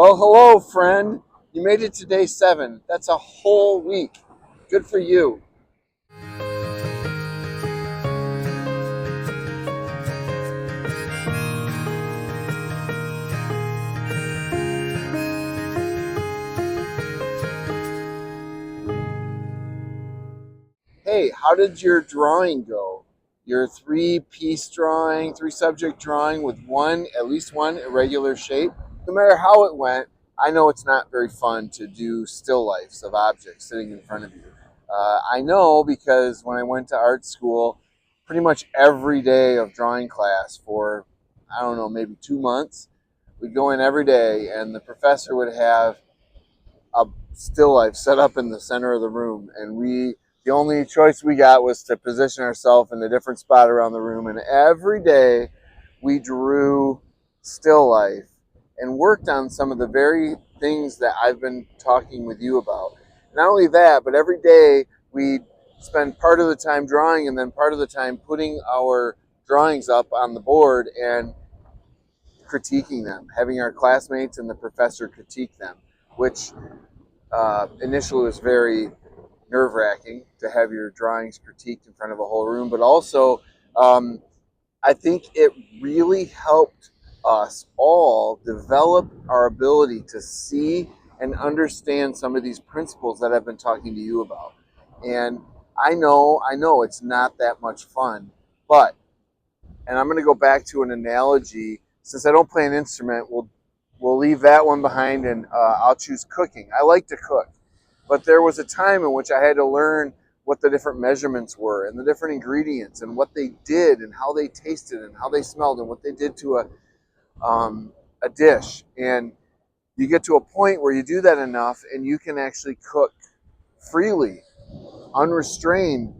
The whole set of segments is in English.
Well, hello, friend. You made it to day 7. That's a whole week. Good for you. Hey, how did your drawing go? Your three-piece drawing, three-subject drawing with at least one irregular shape? No matter how it went, I know it's not very fun to do still lifes of objects sitting in front of you. I know because when I went to art school, pretty much every day of drawing class for, I don't know, maybe 2 months, we'd go in every day and the professor would have a still life set up in the center of the room, and the only choice we got was to position ourselves in a different spot around the room. And every day we drew still life and worked on some of the very things that I've been talking with you about. Not only that, but every day we spend part of the time drawing and then part of the time putting our drawings up on the board and critiquing them, having our classmates and the professor critique them, which initially was very nerve-wracking to have your drawings critiqued in front of a whole room, but also I think it really helped us all develop our ability to see and understand some of these principles that I've been talking to you about. And I know it's not that much fun, but, and I'm going to go back to an analogy. Since I don't play an instrument, we'll leave that one behind, and I'll choose cooking. I like to cook, but there was a time in which I had to learn what the different measurements were and the different ingredients and what they did and how they tasted and how they smelled and what they did to a dish. And you get to a point where you do that enough and you can actually cook freely, unrestrained,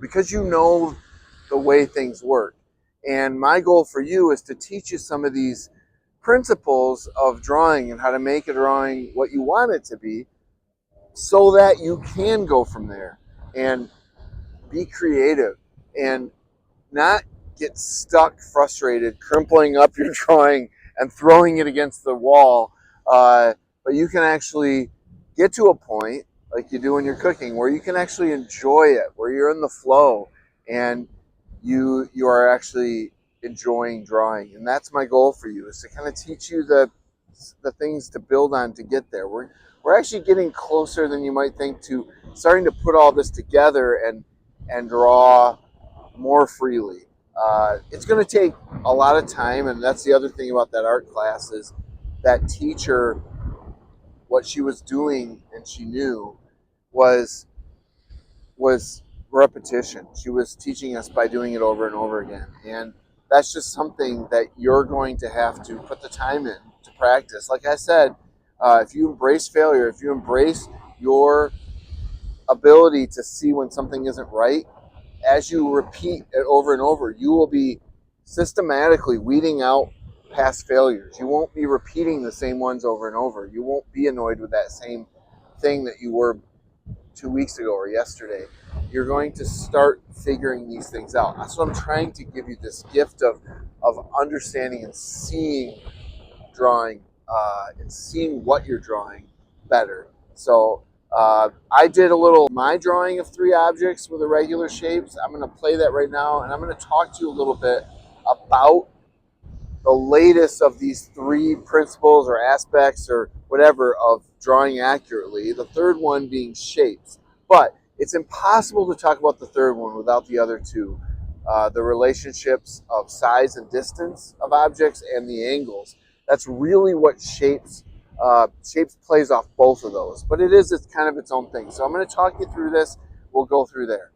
because you know the way things work. And my goal for you is to teach you some of these principles of drawing and how to make a drawing what you want it to be, so that you can go from there and be creative and not get stuck, frustrated, crimpling up your drawing and throwing it against the wall. But you can actually get to a point, like you do when you're cooking, where you can actually enjoy it, where you're in the flow and you are actually enjoying drawing. And that's my goal for you, is to kind of teach you the things to build on to get there. We're actually getting closer than you might think to starting to put all this together and draw more freely. It's going to take a lot of time, and that's the other thing about that art class is that teacher, what she was doing and she knew was repetition. She was teaching us by doing it over and over again, and that's just something that you're going to have to put the time in to practice. Like I said, if you embrace failure, if you embrace your ability to see when something isn't right, as you repeat it over and over, you will be systematically weeding out past failures. You won't be repeating the same ones over and over. You won't be annoyed with that same thing that you were 2 weeks ago or yesterday. You're going to start figuring these things out. That's what I'm trying to give you, this gift of understanding and seeing drawing and seeing what you're drawing better. So I did a little my drawing of three objects with irregular shapes. I'm going to play that right now, and I'm going to talk to you a little bit about the latest of these three principles or aspects or whatever of drawing accurately. The third one being shapes. But it's impossible to talk about the third one without the other two. The relationships of size and distance of objects and the angles. That's really what shapes plays off both of those. But it's kind of its own thing. So I'm going to talk you through this. We'll go through there.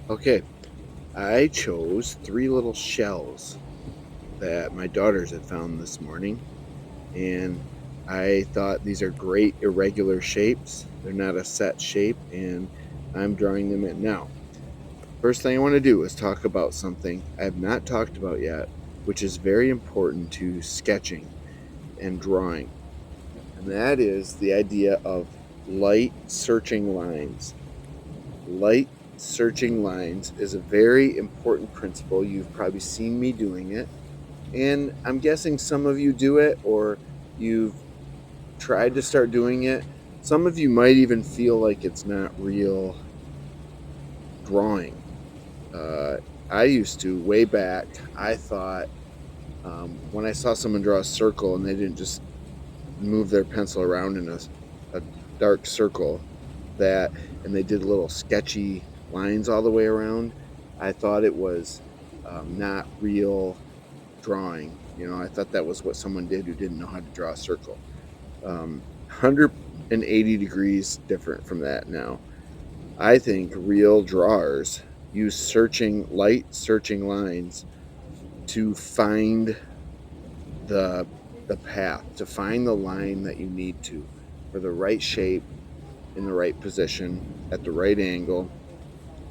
Okay, I chose three little shells that my daughters had found this morning, and I thought these are great irregular shapes. They're not a set shape, and I'm drawing them in now. First thing I want to do is talk about something I have not talked about yet, which is very important to sketching and drawing, and that is the idea of light searching lines. Light searching lines is a very important principle. You've probably seen me doing it, and I'm guessing some of you do it, or you've tried to start doing it, some of you might even feel like it's not real drawing. I used to, way back, I thought when I saw someone draw a circle and they didn't just move their pencil around in a dark circle, that, and they did little sketchy lines all the way around, I thought it was not real drawing. I thought that was what someone did who didn't know how to draw a circle. 180 degrees different from that now. I think real drawers use light searching lines to find the path, to find the line that you need to for the right shape, in the right position, at the right angle,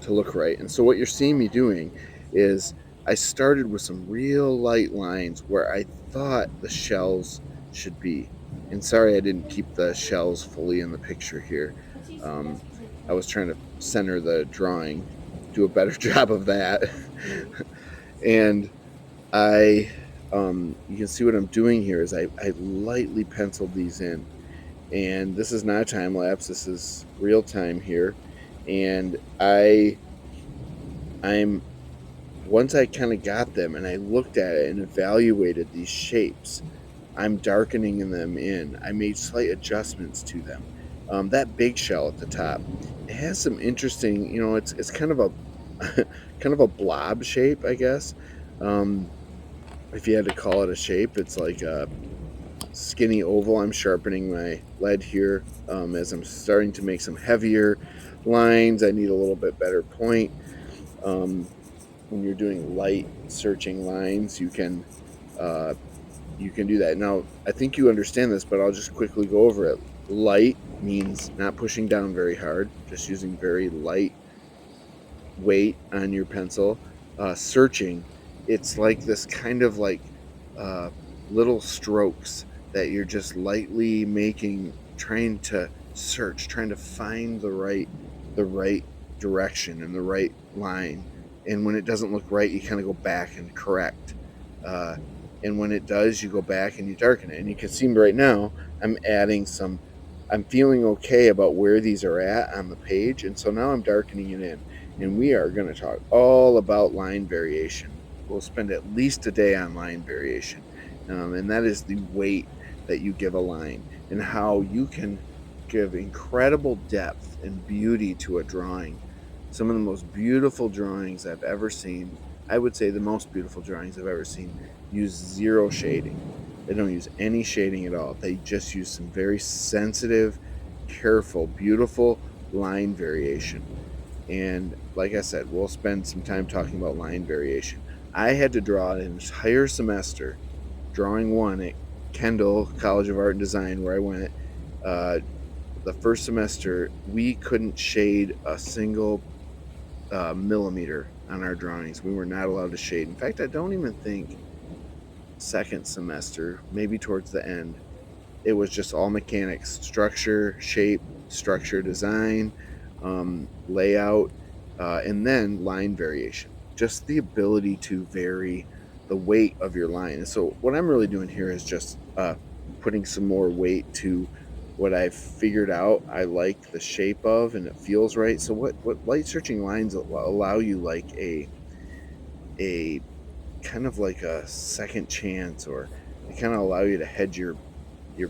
to look right. And so what you're seeing me doing is I started with some real light lines where I thought the shells should be. And sorry I didn't keep the shells fully in the picture here. I was trying to center the drawing, do a better job of that. And you can see what I'm doing here is I lightly penciled these in. And this is not a time lapse, this is real time here. And I'm once I kind of got them and I looked at it and evaluated these shapes, I'm darkening them in. I made slight adjustments to them. That big shell at the top, it has some interesting, it's kind of a kind of a blob shape, I guess. If you had to call it a shape, it's like a skinny oval. I'm sharpening my lead here as I'm starting to make some heavier lines. I need a little bit better point. When you're doing light searching lines, you can do that. Now, I think you understand this, but I'll just quickly go over it. Light means not pushing down very hard, just using very light weight on your pencil. Searching, it's like this kind of like little strokes that you're just lightly making, trying to search, trying to find the right direction and the right line. And when it doesn't look right, you kind of go back and correct. And when it does, you go back and you darken it. And you can see right now, I'm feeling okay about where these are at on the page. And so now I'm darkening it in. And we are going to talk all about line variation. We'll spend at least a day on line variation. And that is the weight that you give a line and how you can give incredible depth and beauty to a drawing. Some of the most beautiful drawings I've ever seen, I would say the most beautiful drawings I've ever seen, use zero shading. They don't use any shading at all. They just use some very sensitive, careful, beautiful line variation. And like I said, we'll spend some time talking about line variation. I had to draw an entire semester, drawing one at Kendall College of Art and Design, where I went. The first semester, we couldn't shade a single millimeter on our drawings. We were not allowed to shade. In fact, I don't even think second semester, maybe towards the end, it was just all mechanics: structure, shape, structure, design, layout, and then line variation. Just the ability to vary the weight of your line. And so what I'm really doing here is just putting some more weight to what I've figured out I like the shape of and it feels right. So what light searching lines allow you, like a kind of like a second chance, or they kind of allow you to hedge your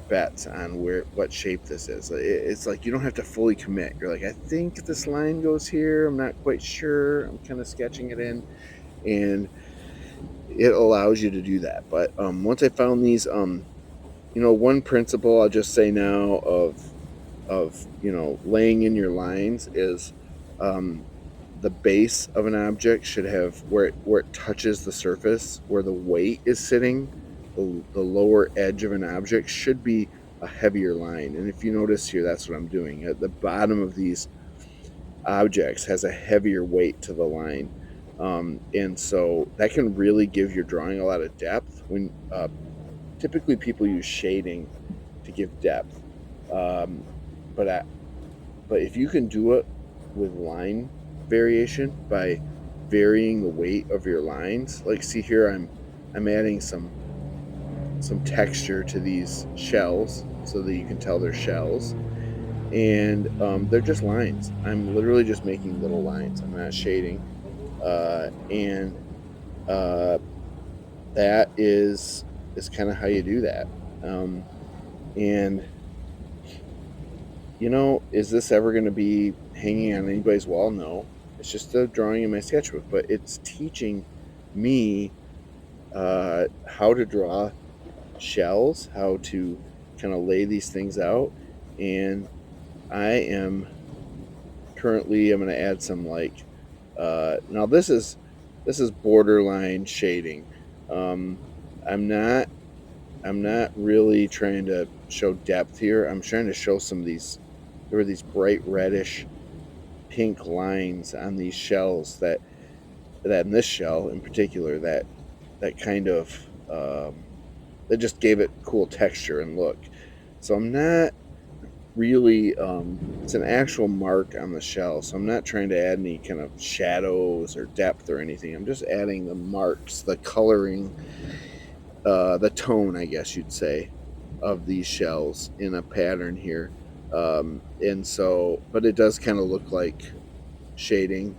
bets on what shape this is. It's like you don't have to fully commit. You're like, I think this line goes here, I'm not quite sure, I'm kind of sketching it in, and it allows you to do that. But once I found these, one principle I'll just say now of laying in your lines is the base of an object should have where it touches the surface, where the weight is sitting. The lower edge of an object should be a heavier line. And if you notice here, that's what I'm doing. At the bottom of these objects has a heavier weight to the line. And so that can really give your drawing a lot of depth. When typically people use shading to give depth. But if you can do it with line variation by varying the weight of your lines, like see here, I'm adding some some texture to these shells so that you can tell they're shells. And they're just lines. I'm literally just making little lines. I'm not shading. And that is kind of how you do that. And is this ever going to be hanging on anybody's wall? No. It's just a drawing in my sketchbook, but it's teaching me how to draw shells, how to kind of lay these things out. And I'm going to add some now this is borderline shading. I'm not really trying to show depth here. I'm trying to show some of these. There were these bright reddish pink lines on these shells that in this shell in particular that kind of that just gave it cool texture and look. So I'm not really it's an actual mark on the shell, so I'm not trying to add any kind of shadows or depth or anything. I'm just adding the marks, the coloring, the tone, I guess you'd say, of these shells in a pattern here. And so, but it does kind of look like shading.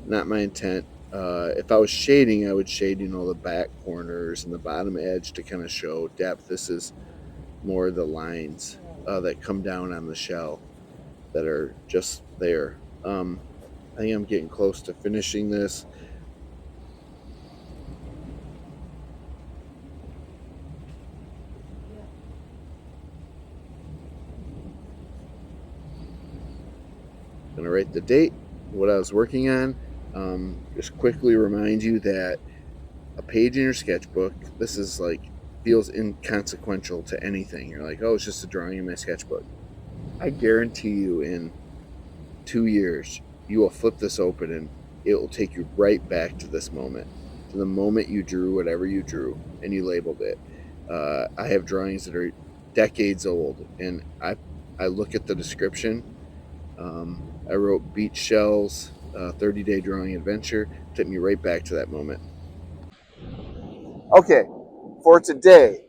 Not my intent. If I was shading, I would shade, the back corners and the bottom edge to kind of show depth. This is more the lines that come down on the shell that are just there. I think I'm getting close to finishing this. I'm going to write the date, what I was working on. Just quickly remind you that a page in your sketchbook, this is feels inconsequential to anything. You're like, oh, it's just a drawing in my sketchbook. I guarantee you in 2 years, you will flip this open and it will take you right back to this moment, to the moment you drew whatever you drew and you labeled it. I have drawings that are decades old, and I look at the description. I wrote beach shells, 30-day drawing adventure. It took me right back to that moment. Okay, for today,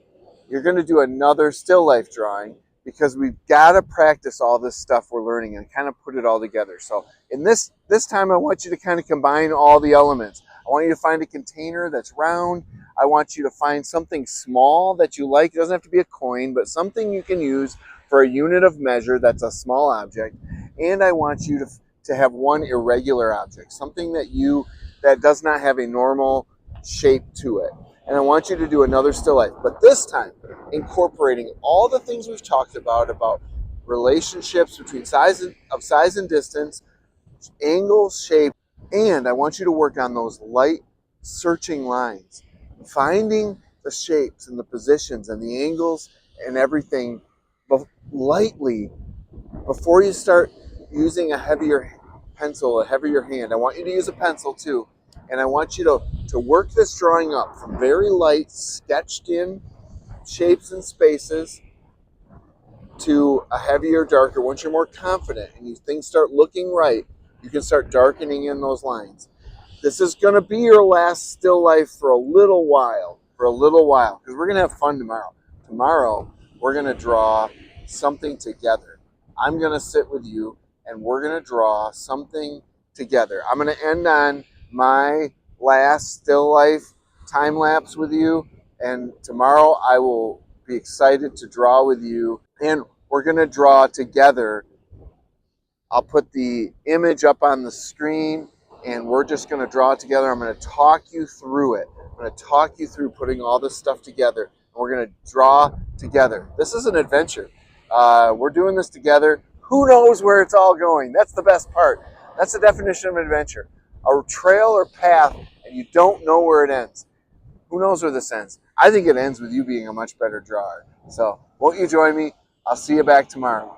you're going to do another still life drawing because we've got to practice all this stuff we're learning and kind of put it all together. So in this time, I want you to kind of combine all the elements. I want you to find a container that's round. I want you to find something small that you like. It doesn't have to be a coin, but something you can use for a unit of measure that's a small object. And I want you to have one irregular object, something that does not have a normal shape to it. And I want you to do another still life, but this time incorporating all the things we've talked about relationships between size and distance, angles, shape, and I want you to work on those light searching lines, finding the shapes and the positions and the angles and everything lightly before you start using a heavier pencil, a heavier hand. I want you to use a pencil too. And I want you to work this drawing up from very light, sketched in shapes and spaces to a heavier, darker. Once you're more confident and things start looking right, you can start darkening in those lines. This is going to be your last still life for a little while, because we're going to have fun tomorrow. Tomorrow, we're going to draw something together. I'm going to sit with you and we're going to draw something together. I'm going to end on my last still life time lapse with you, and tomorrow I will be excited to draw with you, and we're going to draw together. I'll put the image up on the screen and we're just going to draw it together. I'm going to talk you through it. I'm going to talk you through putting all this stuff together, and we're going to draw together. This is an adventure. We're doing this together. Who knows where it's all going? That's the best part. That's the definition of an adventure. A trail or path, and you don't know where it ends. Who knows where this ends? I think it ends with you being a much better drawer. So won't you join me? I'll see you back tomorrow.